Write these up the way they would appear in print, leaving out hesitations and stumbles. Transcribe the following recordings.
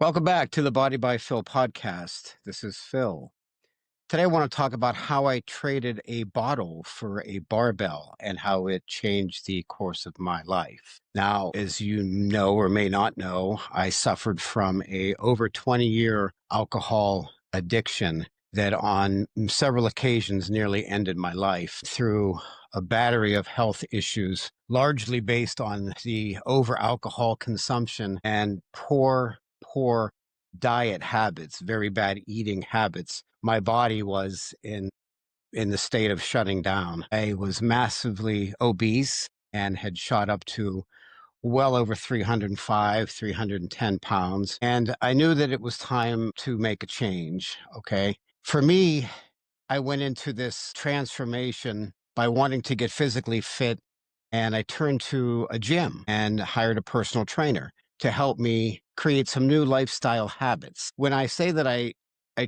Welcome back to the Body by Phil podcast. This is Phil. Today, I want to talk about how I traded a bottle for a barbell and how it changed the course of my life. Now, as you know or may not know, I suffered from a over 20-year alcohol addiction that on several occasions nearly ended my life through a battery of health issues, largely based on the over alcohol consumption and poor diet habits, very bad eating habits. My body was in the state of shutting down. I was massively obese and had shot up to well over 305, 310 pounds. And I knew that it was time to make a change. Okay. For me, I went into this transformation by wanting to get physically fit, and I turned to a gym and hired a personal trainer to help me create some new lifestyle habits. When I say that I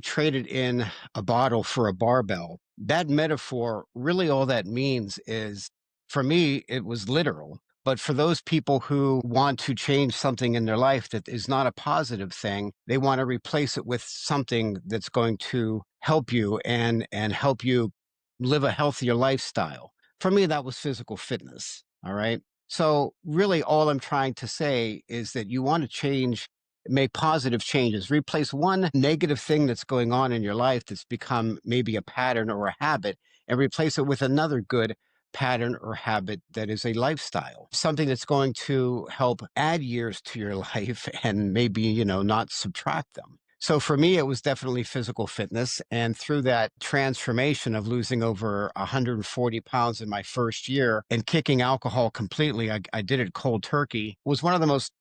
traded in a bottle for a barbell, that metaphor, really all that means is, for me, it was literal. But for those people who want to change something in their life that is not a positive thing, they want to replace it with something that's going to help you and help you live a healthier lifestyle. For me, that was physical fitness. All right. So really all I'm trying to say is that you want to change, make positive changes, replace one negative thing that's going on in your life that's become maybe a pattern or a habit, and replace it with another good pattern or habit that is a lifestyle, something that's going to help add years to your life and maybe, not subtract them. So for me, it was definitely physical fitness. And through that transformation of losing over 140 pounds in my first year and kicking alcohol completely, I did it cold turkey, was one of the most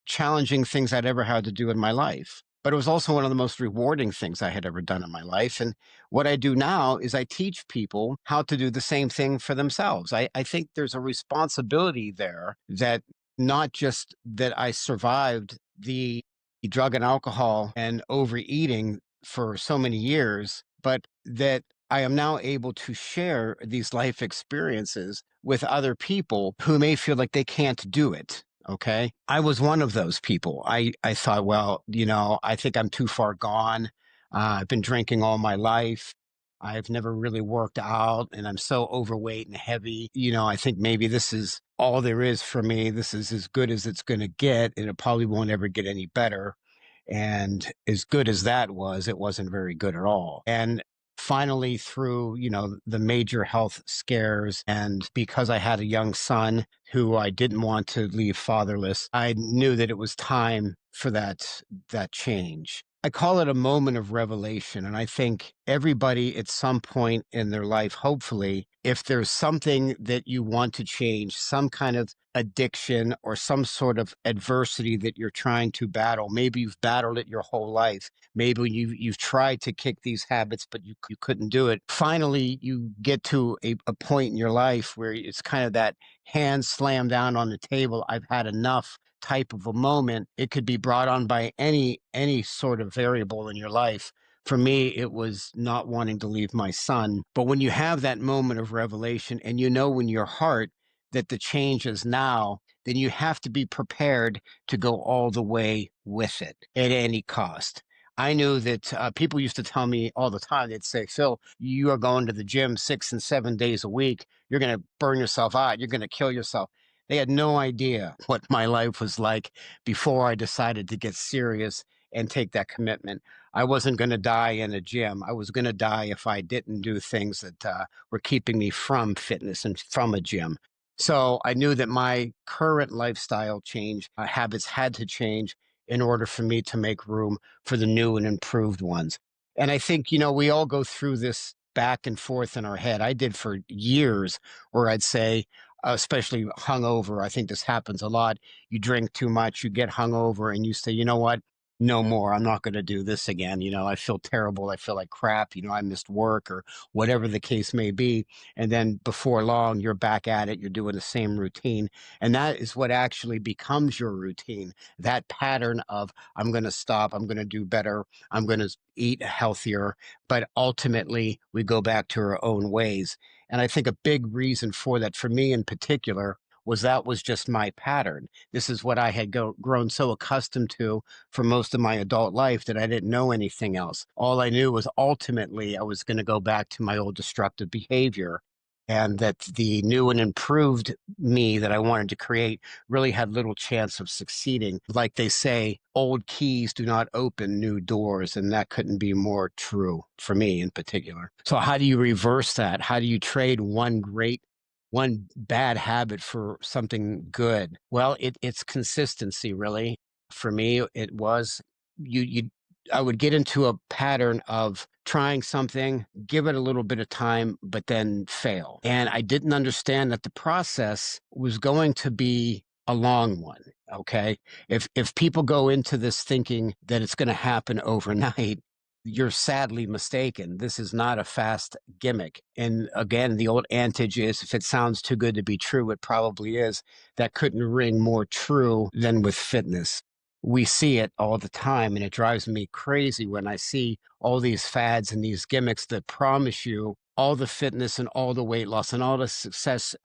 challenging things I'd ever had to do in my life. But it was also one of the most rewarding things I had ever done in my life. And what I do now is I teach people how to do the same thing for themselves. I think there's a responsibility there, that not just that I survived the drug and alcohol and overeating for so many years, but that I am now able to share these life experiences with other people who may feel like they can't do it. Okay. I was one of those people. I thought, well, I think I'm too far gone. I've been drinking all my life. I've never really worked out and I'm so overweight and heavy. I think maybe this is all there is for me. This is as good as it's going to get, and it probably won't ever get any better. And as good as that was, it wasn't very good at all. And finally, through, the major health scares, and because I had a young son who I didn't want to leave fatherless, I knew that it was time for that change. I call it a moment of revelation. And I think everybody at some point in their life, hopefully, if there's something that you want to change, some kind of addiction or some sort of adversity that you're trying to battle, maybe you've battled it your whole life. Maybe you've tried to kick these habits, but you couldn't do it. Finally, you get to a point in your life where it's kind of that hand slam down on the table. I've had enough type of a moment. It could be brought on by any sort of variable in your life. For me, it was not wanting to leave my son. But when you have that moment of revelation and you know in your heart that the change is now, then you have to be prepared to go all the way with it at any cost. I knew that people used to tell me all the time, they'd say, Phil, you are going to the gym 6 and 7 days a week. You're going to burn yourself out. You're going to kill yourself. They had no idea what my life was like before I decided to get serious and take that commitment. I wasn't going to die in a gym. I was going to die if I didn't do things that were keeping me from fitness and from a gym. So I knew that my current lifestyle change, habits had to change in order for me to make room for the new and improved ones. And I think, we all go through this back and forth in our head. I did for years, where I'd say, especially hungover, I think this happens a lot. You drink too much, you get hungover, and you say, you know what? No more. I'm not going to do this again. I feel terrible. I feel like crap. I missed work or whatever the case may be. And then before long, you're back at it. You're doing the same routine. And that is what actually becomes your routine. That pattern of, I'm going to stop. I'm going to do better. I'm going to eat healthier. But ultimately, we go back to our own ways. And I think a big reason for that, for me in particular, was just my pattern. This is what I had grown so accustomed to for most of my adult life that I didn't know anything else. All I knew was ultimately I was going to go back to my old destructive behavior, and that the new and improved me that I wanted to create really had little chance of succeeding. Like they say, old keys do not open new doors, and that couldn't be more true for me in particular. So how do you reverse that? How do you trade one bad habit for something good? Well, it's consistency, really. For me, it was you I would get into a pattern of trying something, give it a little bit of time, but then fail. And I didn't understand that the process was going to be a long one. Okay. If people go into this thinking that it's going to happen overnight, you're sadly mistaken. This is not a fast gimmick. And again, the old adage is if it sounds too good to be true, it probably is. That couldn't ring more true than with fitness. We see it all the time, and it drives me crazy when I see all these fads and these gimmicks that promise you all the fitness and all the weight loss and all the success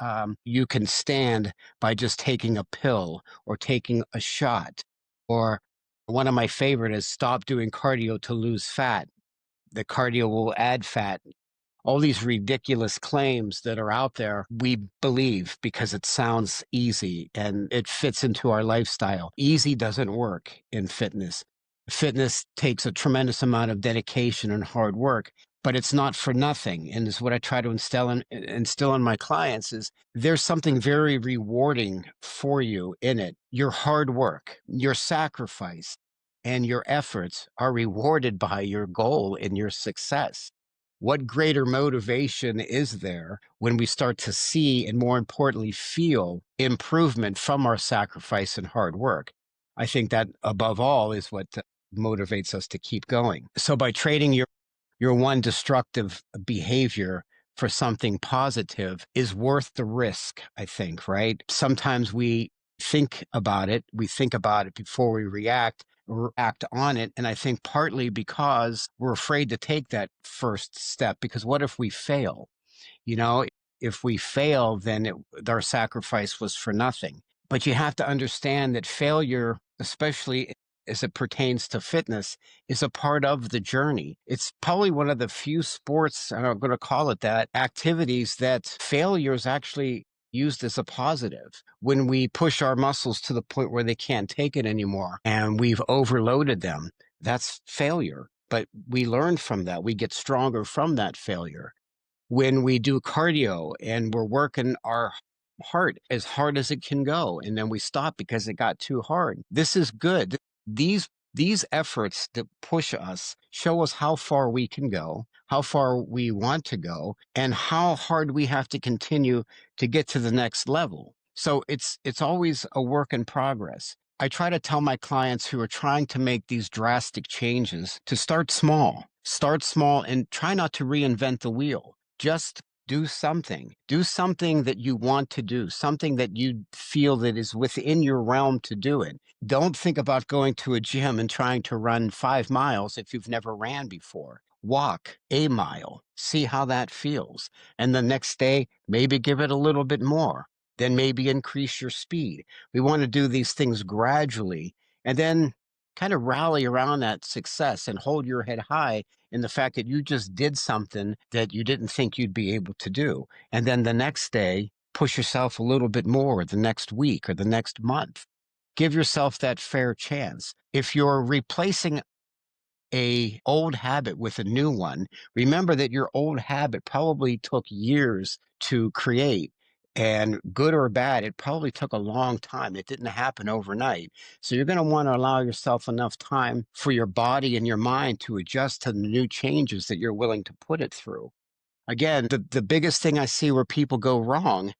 you can stand by just taking a pill or taking a shot. Or one of my favorite is stop doing cardio to lose fat. The cardio will add fat. All these ridiculous claims that are out there, we believe because it sounds easy and it fits into our lifestyle. Easy doesn't work in fitness. Fitness takes a tremendous amount of dedication and hard work, but it's not for nothing. And it's what I try to instill in my clients is there's something very rewarding for you in it. Your hard work, your sacrifice, and your efforts are rewarded by your goal and your success. What greater motivation is there when we start to see and, more importantly, feel improvement from our sacrifice and hard work? I think that above all is what motivates us to keep going. So by trading your one destructive behavior for something positive is worth the risk, I think, right? Sometimes we think about it before we react or act on it. And I think partly because we're afraid to take that first step, because what if we fail? You know, if we fail, then our sacrifice was for nothing. But you have to understand that failure, especially as it pertains to fitness, is a part of the journey. It's probably one of the few sports, and I'm going to call it that, activities that failure is actually used as a positive. When we push our muscles to the point where they can't take it anymore and we've overloaded them, that's failure. But we learn from that. We get stronger from that failure. When we do cardio and we're working our heart as hard as it can go, and then we stop because it got too hard. This is good. These efforts that push us show us how far we can go, how far we want to go, and how hard we have to continue to get to the next level. So it's always a work in progress. I try to tell my clients who are trying to make these drastic changes to start small. Start small and try not to reinvent the wheel. Just do something. Do something that you want to do, something that you feel that is within your realm to do it. Don't think about going to a gym and trying to run 5 miles if you've never ran before. Walk a mile, see how that feels. And the next day, maybe give it a little bit more. Then maybe increase your speed. We want to do these things gradually and then kind of rally around that success and hold your head high in the fact that you just did something that you didn't think you'd be able to do. And then the next day, push yourself a little bit more, the next week or the next month. Give yourself that fair chance. If you're replacing a old habit with a new one, remember that your old habit probably took years to create. And good or bad, it probably took a long time. It didn't happen overnight. So you're going to want to allow yourself enough time for your body and your mind to adjust to the new changes that you're willing to put it through. Again, the biggest thing I see where people go wrong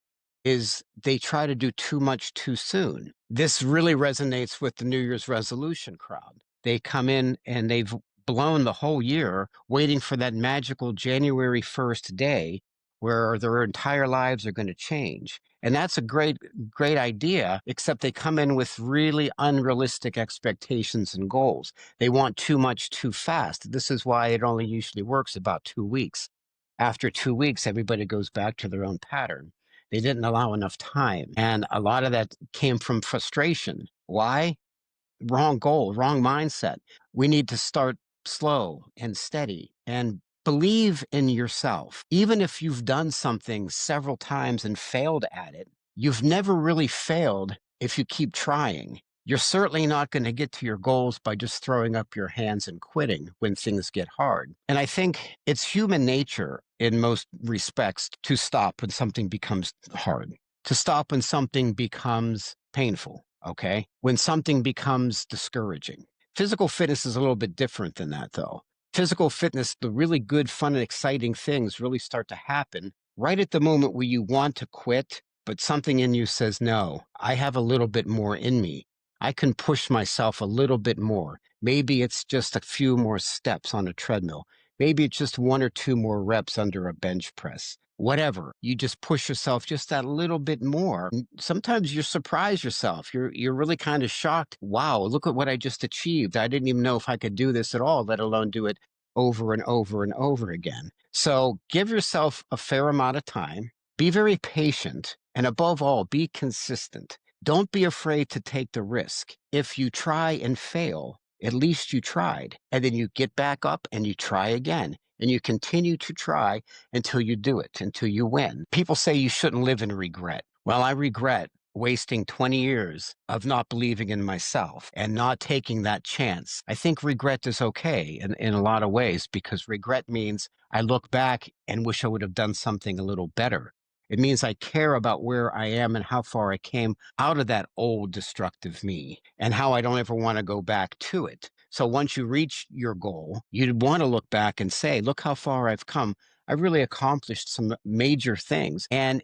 is they try to do too much too soon. This really resonates with the New Year's resolution crowd. They come in and they've blown the whole year waiting for that magical January 1st day where their entire lives are going to change. And that's a great idea, except they come in with really unrealistic expectations and goals. They want too much too fast. This is why it only usually works about 2 weeks. After 2 weeks, everybody goes back to their own pattern. They didn't allow enough time. And a lot of that came from frustration. Why? Wrong goal, wrong mindset. We need to start slow and steady and believe in yourself. Even if you've done something several times and failed at it, you've never really failed if you keep trying. You're certainly not going to get to your goals by just throwing up your hands and quitting when things get hard. And I think it's human nature in most respects to stop when something becomes hard, to stop when something becomes painful. Okay. When something becomes discouraging. Physical fitness is a little bit different than that, though. Physical fitness, the really good, fun, and exciting things really start to happen right at the moment where you want to quit, but something in you says, no, I have a little bit more in me. I can push myself a little bit more. Maybe it's just a few more steps on a treadmill. Maybe it's just one or two more reps under a bench press. Whatever. You just push yourself just that little bit more. Sometimes you surprise yourself. You're really kind of shocked. Wow, look at what I just achieved. I didn't even know if I could do this at all, let alone do it over and over and over again. So give yourself a fair amount of time. Be very patient. And above all, be consistent. Don't be afraid to take the risk. If you try and fail, at least you tried. And then you get back up and you try again. And you continue to try until you do it, until you win. People say you shouldn't live in regret. Well, I regret wasting 20 years of not believing in myself and not taking that chance. I think regret is okay in a lot of ways, because regret means I look back and wish I would have done something a little better. It means I care about where I am and how far I came out of that old destructive me and how I don't ever want to go back to it. So once you reach your goal, you'd want to look back and say, look how far I've come. I've really accomplished some major things. And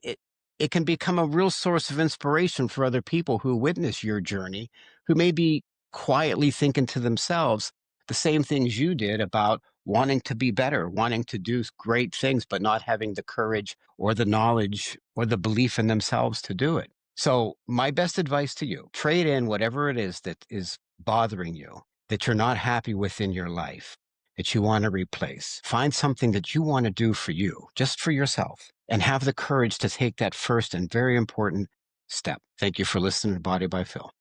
it can become a real source of inspiration for other people who witness your journey, who may be quietly thinking to themselves the same things you did about wanting to be better, wanting to do great things, but not having the courage or the knowledge or the belief in themselves to do it. So my best advice to you, trade in whatever it is that is bothering you, that you're not happy with in your life, that you want to replace. Find something that you want to do for you, just for yourself, and have the courage to take that first and very important step. Thank you for listening to Body by Phil.